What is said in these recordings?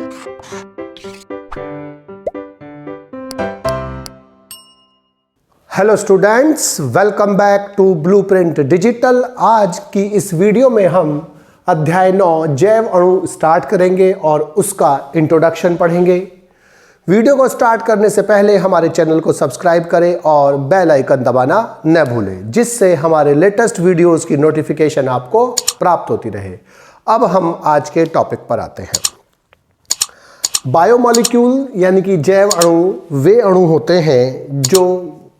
Hello students, welcome back to Blueprint Digital. आज की इस वीडियो में हम अध्याय 9 जैव अणु स्टार्ट करेंगे और उसका इंट्रोडक्शन पढ़ेंगे। वीडियो को स्टार्ट करने से पहले हमारे चैनल को सब्सक्राइब करें और बेल आइकन दबाना न भूलें, जिससे हमारे लेटेस्ट वीडियोस की नोटिफिकेशन आपको प्राप्त होती रहे। अब हम आज के टॉपिक पर आते हैं। बायोमॉलिक्यूल यानी कि जैव अणु वे अणु होते हैं जो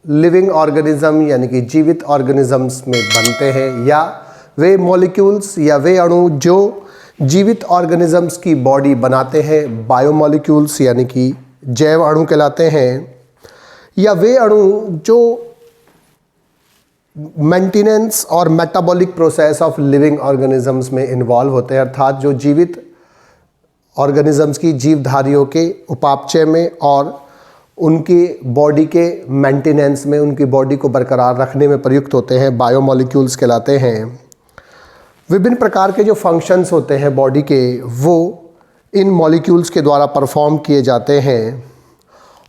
लिविंग ऑर्गेनिज्म यानी कि जीवित ऑर्गेनिजम्स में बनते हैं, या वे मॉलिक्यूल्स या वे अणु जो जीवित ऑर्गेनिजम्स की बॉडी बनाते हैं, बायोमॉलिक्यूल्स यानी कि जैव अणु कहलाते हैं। या वे अणु जो मेंटेनेंस और metabolic process of living organisms में इन्वॉल्व होते हैं, अर्थात जो जीवित ऑर्गेनिजम्स की जीवधारियों के उपापचय में और उनकी बॉडी के मेंटेनेंस में, उनकी बॉडी को बरकरार रखने में प्रयुक्त होते हैं, बायोमॉलिक्यूल्स कहलाते हैं। विभिन्न प्रकार के जो फंक्शंस होते हैं बॉडी के, वो इन मॉलिक्यूल्स के द्वारा परफॉर्म किए जाते हैं।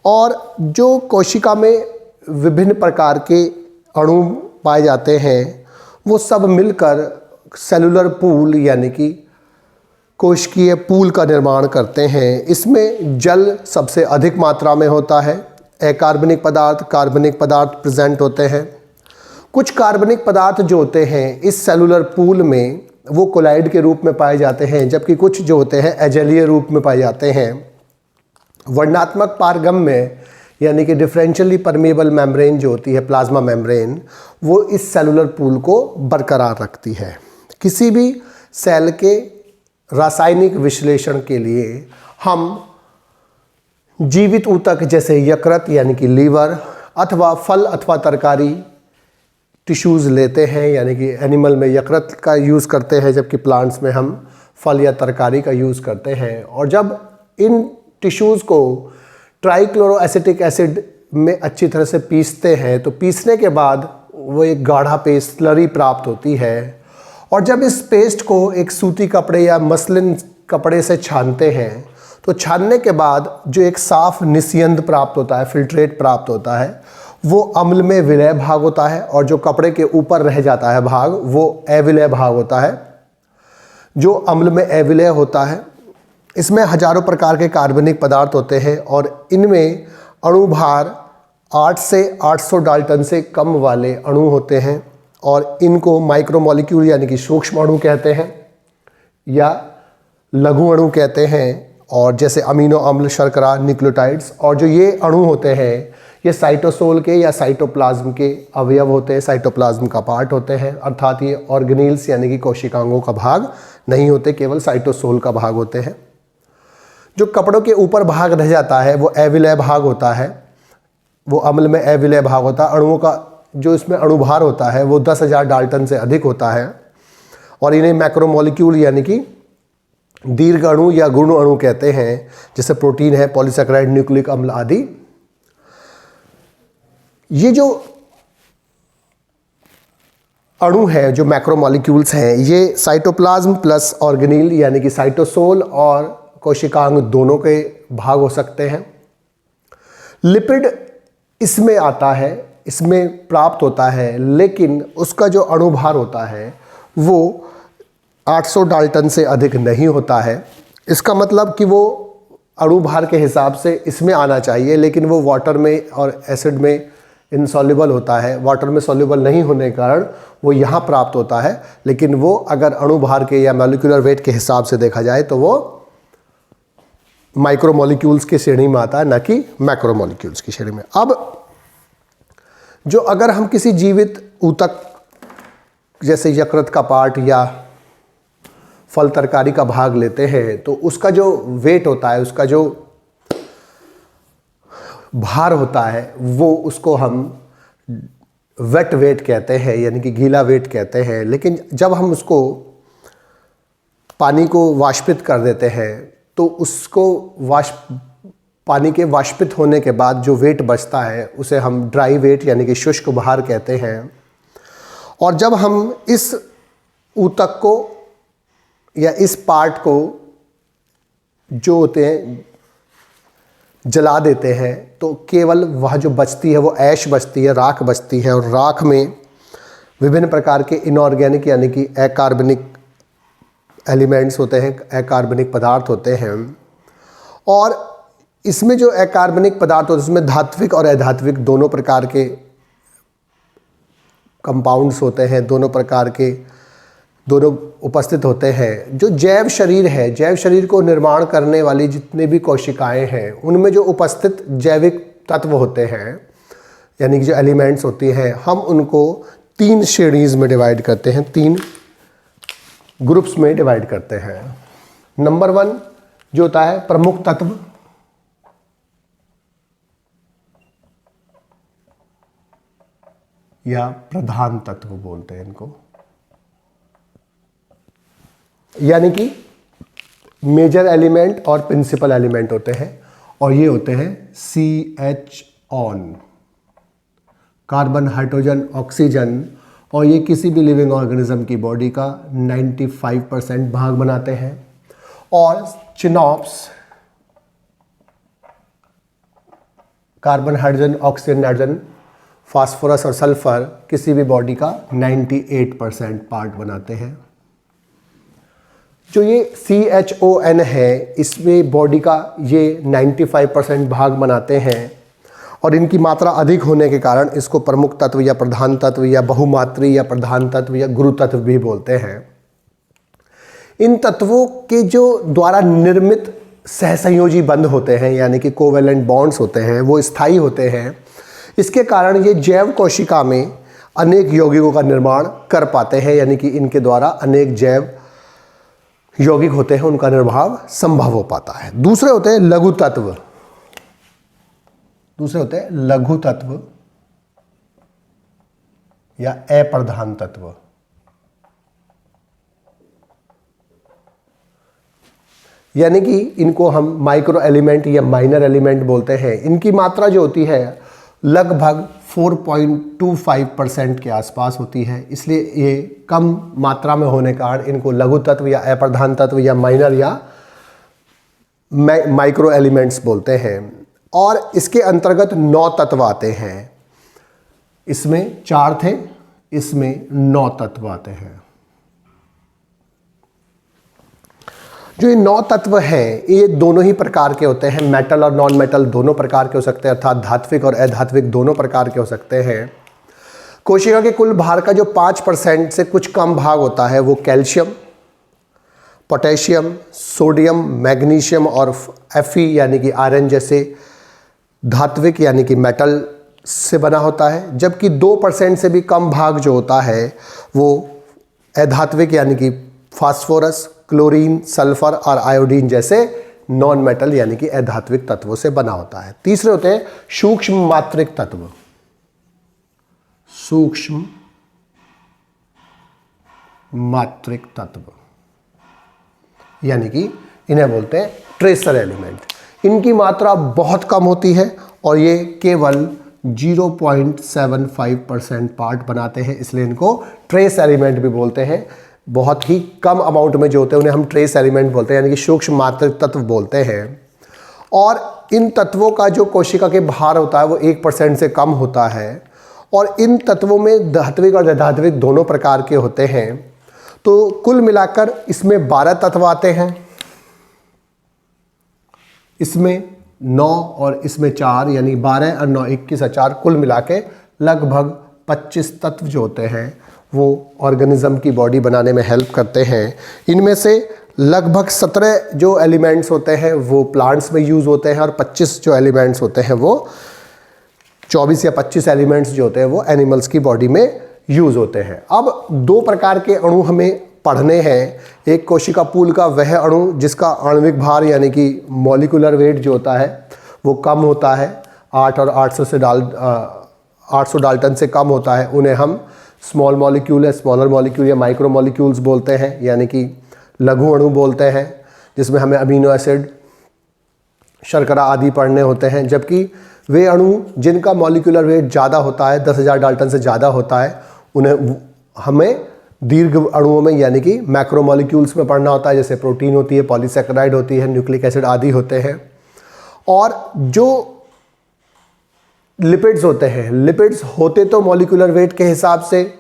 और जो कोशिका में विभिन्न प्रकार के अणु पाए जाते हैं, वो सब मिलकर सेलुलर पूल यानी कि कोशिकीय पूल का निर्माण करते हैं। इसमें जल सबसे अधिक मात्रा में होता है, अकार्बनिक पदार्थ, कार्बनिक पदार्थ प्रेजेंट होते हैं। कुछ कार्बनिक पदार्थ जो होते हैं इस सेलुलर पूल में वो कोलाइड के रूप में पाए जाते हैं, जबकि कुछ जो होते हैं अजलीय रूप में पाए जाते हैं। वर्णनात्मक पारगम्य यानी कि डिफरेंशियली परमेबल मेम्ब्रेन जो होती है, प्लाज्मा मेम्ब्रेन, वो इस सेलुलर पूल को बरकरार रखती है। किसी भी सेल के रासायनिक विश्लेषण के लिए हम जीवित ऊतक जैसे यकृत यानी कि लीवर, अथवा फल अथवा तरकारी टिश्यूज़ लेते हैं, यानी कि एनिमल में यकृत का यूज़ करते हैं, जबकि प्लांट्स में हम फल या तरकारी का यूज़ करते हैं। और जब इन टिश्यूज़ को ट्राइक्लोरोएसिटिक एसिड में अच्छी तरह से पीसते हैं, तो पीसने के बाद वो एक गाढ़ा पेस्ट स्लरी प्राप्त होती है। और जब इस पेस्ट को एक सूती कपड़े या मसलिन कपड़े से छानते हैं, तो छानने के बाद जो एक साफ निस्यंद प्राप्त होता है, फिल्ट्रेट प्राप्त होता है, वो अम्ल में विलय भाग होता है। और जो कपड़े के ऊपर रह जाता है भाग, वो अविलय भाग होता है, जो अम्ल में अविलय होता है। इसमें हजारों प्रकार के कार्बनिक पदार्थ होते हैं और इनमें अणुभार 8 से 800 डाल्टन से कम वाले अणु होते हैं। और इनको माइक्रोमॉलिक्यूल यानी कि सूक्ष्म अणु कहते हैं या लघु अणु कहते हैं। और जैसे अमीनो अम्ल, शर्करा, न्यूक्लियोटाइड्स। और जो ये अणु होते हैं ये साइटोसोल के या साइटोप्लाज्म के अवयव होते हैं, साइटोप्लाज्म का पार्ट होते हैं, अर्थात ये ऑर्गेनील्स यानी कि कोशिकांगों का भाग नहीं होते, केवल साइटोसोल का भाग होते हैं। जो कपड़ों के ऊपर भाग रह जाता है वो अविलय भाग होता है, वो अम्ल में अविलय भाग होता है। अणुओं का जो इसमें अणुभार होता है वो 10,000 डाल्टन से अधिक होता है। और इन्हें मैक्रोमॉलिक्यूल यानी कि दीर्घ अणु या गुण अणु कहते हैं, जैसे प्रोटीन है, पॉलीसैकेराइड, न्यूक्लिक अम्ल आदि। ये जो अणु है, जो मैक्रोमॉलिक्यूल्स हैं, ये साइटोप्लाज्म प्लस ऑर्गेनील यानी कि साइटोसोल और कोशिकांग दोनों के भाग हो सकते हैं। लिपिड इसमें आता है, इसमें प्राप्त होता है, लेकिन उसका जो अणुभार होता है वो 800 डाल्टन से अधिक नहीं होता है। इसका मतलब कि वो अणुभार के हिसाब से इसमें आना चाहिए, लेकिन वो वाटर में और एसिड में इनसॉल्युबल होता है। वाटर में सॉल्युबल नहीं होने के कारण वो यहाँ प्राप्त होता है, लेकिन वो अगर अणुभार के या मॉलिक्यूलर वेट के हिसाब से देखा जाए तो वो माइक्रोमॉलिक्यूल्स की श्रेणी में आता है, न कि मैक्रोमॉलिक्यूल्स की श्रेणी में। अब जो अगर हम किसी जीवित ऊतक जैसे यकृत का पार्ट या फल तरकारी का भाग लेते हैं, तो उसका जो वेट होता है, उसका जो भार होता है, वो उसको हम वेट वेट कहते हैं, यानी कि गीला वेट कहते हैं। लेकिन जब हम उसको पानी को वाष्पित कर देते हैं, तो उसको पानी के वाष्पित होने के बाद जो वेट बचता है उसे हम ड्राई वेट यानी कि शुष्क भार कहते हैं। और जब हम इस ऊतक को या इस पार्ट को जो होते हैं जला देते हैं, तो केवल वह जो बचती है वो ऐश बचती है, राख बचती है। और राख में विभिन्न प्रकार के इनऑर्गेनिक यानी कि अकार्बनिक एलिमेंट्स होते हैं, अकार्बनिक पदार्थ होते हैं। और इसमें जो अकार्बनिक पदार्थ होते हैं उसमें धात्विक और अधात्विक दोनों प्रकार के कंपाउंड्स होते हैं, दोनों उपस्थित होते हैं। जो जैव शरीर है, जैव शरीर को निर्माण करने वाली जितने भी कोशिकाएं हैं उनमें जो उपस्थित जैविक तत्व होते हैं यानी कि जो एलिमेंट्स होती हैं, हम उनको 3 श्रेणीज में डिवाइड करते हैं, 3 ग्रुप्स में डिवाइड करते हैं। नंबर 1 जो होता है प्रमुख तत्व, या प्रधान तत्व बोलते हैं इनको, यानी कि मेजर एलिमेंट और प्रिंसिपल एलिमेंट होते हैं। और ये होते हैं CH-ON, कार्बन, हाइड्रोजन, ऑक्सीजन। और ये किसी भी लिविंग ऑर्गेनिज्म की बॉडी का 95% भाग बनाते हैं। और CHNOPS, carbon, hydrogen, oxygen, nitrogen, phosphorus और सल्फर किसी भी बॉडी का 98% पार्ट बनाते हैं। जो ये CH-ON है, इसमें बॉडी का ये 95% भाग बनाते हैं। और इनकी मात्रा अधिक होने के कारण इसको प्रमुख तत्व या प्रधान तत्व या बहुमात्री या प्रधान तत्व या गुरु तत्व भी बोलते हैं। इन तत्वों के जो द्वारा निर्मित सहसंयोजी बंध होते हैं यानी कि कोवेलेंट बॉन्ड्स होते हैं, वो स्थायी होते हैं। इसके कारण ये जैव कोशिका में अनेक यौगिकों का निर्माण कर पाते हैं, यानी कि इनके द्वारा अनेक जैव यौगिक होते हैं, उनका निर्माण संभव हो पाता है। दूसरे होते हैं लघु तत्व, या अप्रधान तत्व। यानी कि इनको हम माइक्रो एलिमेंट या माइनर एलिमेंट बोलते हैं। इनकी मात्रा जो होती है लगभग 4.25% के आसपास होती है, इसलिए ये कम मात्रा में होने के कारण इनको लघु तत्व या अप्रधान तत्व या माइनर या माइक्रो एलिमेंट्स बोलते हैं। और इसके अंतर्गत 9 तत्व आते हैं। इसमें 4 थे, इसमें 9 तत्व आते हैं। जो ये 9 तत्व हैं ये दोनों ही प्रकार के होते हैं, मेटल और नॉन मेटल दोनों प्रकार के हो सकते हैं, अर्थात धात्विक और अधात्विक दोनों प्रकार के हो सकते हैं। कोशिका के कुल भार का जो 5% से कुछ कम भाग होता है वो कैल्शियम, पोटेशियम, सोडियम, मैग्नीशियम और Fe यानी कि आयरन जैसे धात्विक यानी कि मेटल से बना होता है। जबकि 2% से भी कम भाग जो होता है वो अधात्विक यानी कि फास्फोरस, क्लोरीन, सल्फर और आयोडीन जैसे नॉन मेटल यानी कि अधात्विक तत्वों से बना होता है। तीसरे होते हैं सूक्ष्म मात्रिक तत्व, सूक्ष्म मात्रिक तत्व यानी कि इन्हें बोलते हैं ट्रेसर एलिमेंट। इनकी मात्रा बहुत कम होती है और ये केवल 0.75% पार्ट बनाते हैं, इसलिए इनको ट्रेस एलिमेंट भी बोलते हैं। बहुत ही कम अमाउंट में जो होते हैं उन्हें हम ट्रेस एलिमेंट बोलते हैं यानी कि सूक्ष्म मात्रिक तत्व बोलते हैं। और इन तत्वों का जो कोशिका के भार होता है वो 1% से कम होता है। और इन तत्वों में धात्विक और अधात्विक दोनों प्रकार के होते हैं। तो कुल मिलाकर इसमें 12 तत्व आते हैं, इसमें 9 और इसमें 4 यानी 12 और 9 21 और 4 कुल मिला के लगभग 25 तत्व जो होते हैं वो ऑर्गेनिज्म की बॉडी बनाने में हेल्प करते हैं। इनमें से लगभग 17 जो एलिमेंट्स होते हैं वो प्लांट्स में यूज़ होते हैं और 25 जो एलिमेंट्स होते हैं वो 24 या 25 एलिमेंट्स जो होते हैं वो एनिमल्स की बॉडी में यूज़ होते हैं। अब 2 प्रकार के अणु हमें पढ़ने हैं। एक कोशिका पूल का वह अणु जिसका आणविक भार यानी कि मॉलिक्यूलर वेट जो होता है वो कम होता है, 8 और 800 डाल्टन से कम होता है, उन्हें हम स्मॉल मॉलिक्यूल या स्मॉलर मॉलिक्यूल या माइक्रो मॉलिक्यूल्स बोलते हैं यानी कि लघु अणु बोलते हैं, जिसमें हमें अमीनो एसिड, शर्करा आदि पढ़ने होते हैं। जबकि वे अणु जिनका मॉलिक्यूलर वेट ज़्यादा होता है, 10,000 डाल्टन से ज़्यादा होता है, उन्हें हमें दीर्घ अणुओं में यानी कि मैक्रोमोलिक्यूल्स में पढ़ना होता है, जैसे प्रोटीन होती है, पॉलीसैकेराइड होती है, न्यूक्लिक एसिड आदि होते हैं। और जो लिपिड्स होते हैं, लिपिड्स होते तो मॉलिक्यूलर वेट के हिसाब से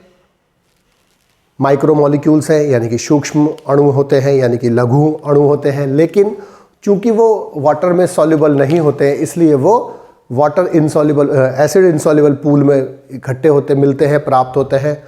माइक्रोमोलिक्यूल्स हैं यानी कि सूक्ष्म अणु होते हैं, यानी कि लघु अणु होते हैं, लेकिन चूंकि वो वाटर में सॉल्युबल नहीं होते हैं इसलिए वो water insoluble acid insoluble pool में इकट्ठे होते मिलते हैं, प्राप्त होते हैं,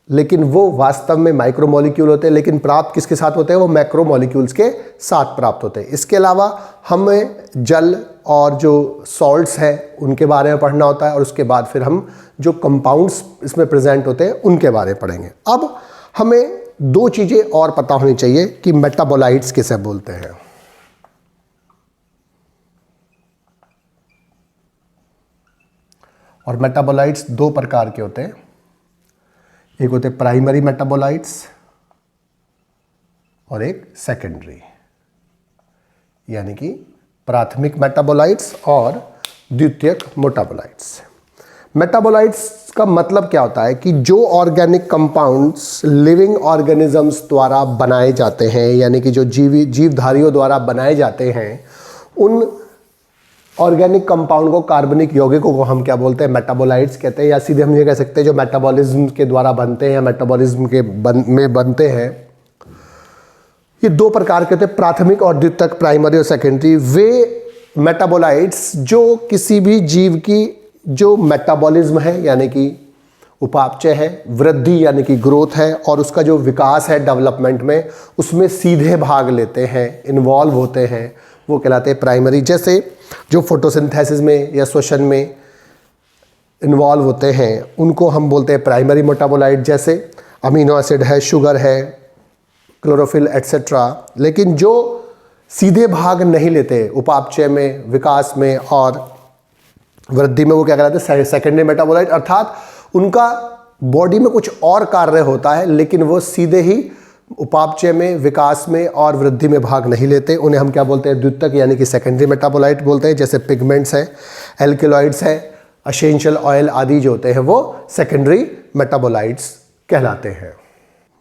लेकिन वो वास्तव में माइक्रोमोलिक्यूल होते हैं, लेकिन प्राप्त किसके साथ होते हैं, वो मैक्रोमोलिक्यूल्स के साथ प्राप्त होते हैं। इसके अलावा हमें जल और जो सॉल्ट्स हैं उनके बारे में पढ़ना होता है, और उसके बाद फिर हम जो कंपाउंड्स इसमें प्रेजेंट होते हैं उनके बारे में पढ़ेंगे। अब हमें दो चीज़ें और पता होनी चाहिए कि मेटाबोलाइट्स किसे बोलते हैं। और मेटाबोलाइट्स दो प्रकार के होते हैं, एक होते प्राइमरी मेटाबोलाइट्स और एक सेकेंडरी, यानी कि प्राथमिक मेटाबोलाइट्स और द्वितीयक मेटाबोलाइट्स। मेटाबोलाइट्स का मतलब क्या होता है कि जो ऑर्गेनिक कंपाउंड्स लिविंग ऑर्गेनिजम्स द्वारा बनाए जाते हैं, यानी कि जो जीवधारियों द्वारा बनाए जाते हैं, उन ऑर्गेनिक कंपाउंड को, कार्बनिक यौगिकों को हम क्या बोलते हैं, मेटाबोलाइट्स कहते हैं, या सीधे हम ये कह सकते हैं जो मेटाबॉलिज्म के द्वारा बनते हैं या मेटाबॉलिज्म के में बनते हैं। ये दो प्रकार के होते हैं, प्राथमिक और द्वितीयक, प्राइमरी और सेकेंडरी। वे मेटाबोलाइट्स जो किसी भी जीव की जो मेटाबॉलिज्म है यानी कि उपापचय है, वृद्धि यानी कि ग्रोथ है, और उसका जो विकास है डेवलपमेंट में, उसमें सीधे भाग लेते हैं, इन्वॉल्व होते हैं, वो कहलाते हैं प्राइमरी। जैसे जो फोटोसिंथेसिस में या श्वसन में इन्वॉल्व होते हैं उनको हम बोलते हैं प्राइमरी मेटाबोलाइट, जैसे अमीनो एसिड है, शुगर है, क्लोरोफिल एट्सेट्रा। लेकिन जो सीधे भाग नहीं लेते उपापचय में, विकास में और वृद्धि में, वो क्या कहलाते हैं, सेकेंडरी मेटाबोलाइट। अर्थात उनका बॉडी में कुछ और कार्य होता है लेकिन वो सीधे ही उपापचय में, विकास में और वृद्धि में भाग नहीं लेते। उन्हें हम क्या बोलते हैं, द्वितीयक यानी कि सेकेंडरी मेटाबोलाइट बोलते हैं। जैसे पिगमेंट्स है, एल्केलॉइड्स है, एसेंशियल ऑयल आदि जो होते हैं वो सेकेंडरी मेटाबोलाइट्स कहलाते हैं।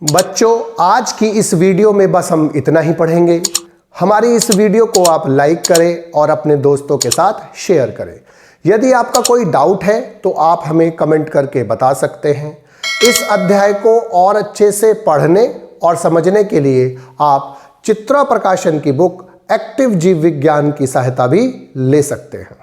बच्चों, आज की इस वीडियो में बस हम इतना ही पढ़ेंगे। हमारी इस वीडियो को आप लाइक करें और अपने दोस्तों के साथ शेयर करें। यदि आपका कोई डाउट है तो आप हमें कमेंट करके बता सकते हैं। इस अध्याय को और अच्छे से पढ़ने और समझने के लिए आप चित्रा प्रकाशन की बुक एक्टिव जीव विज्ञान की सहायता भी ले सकते हैं।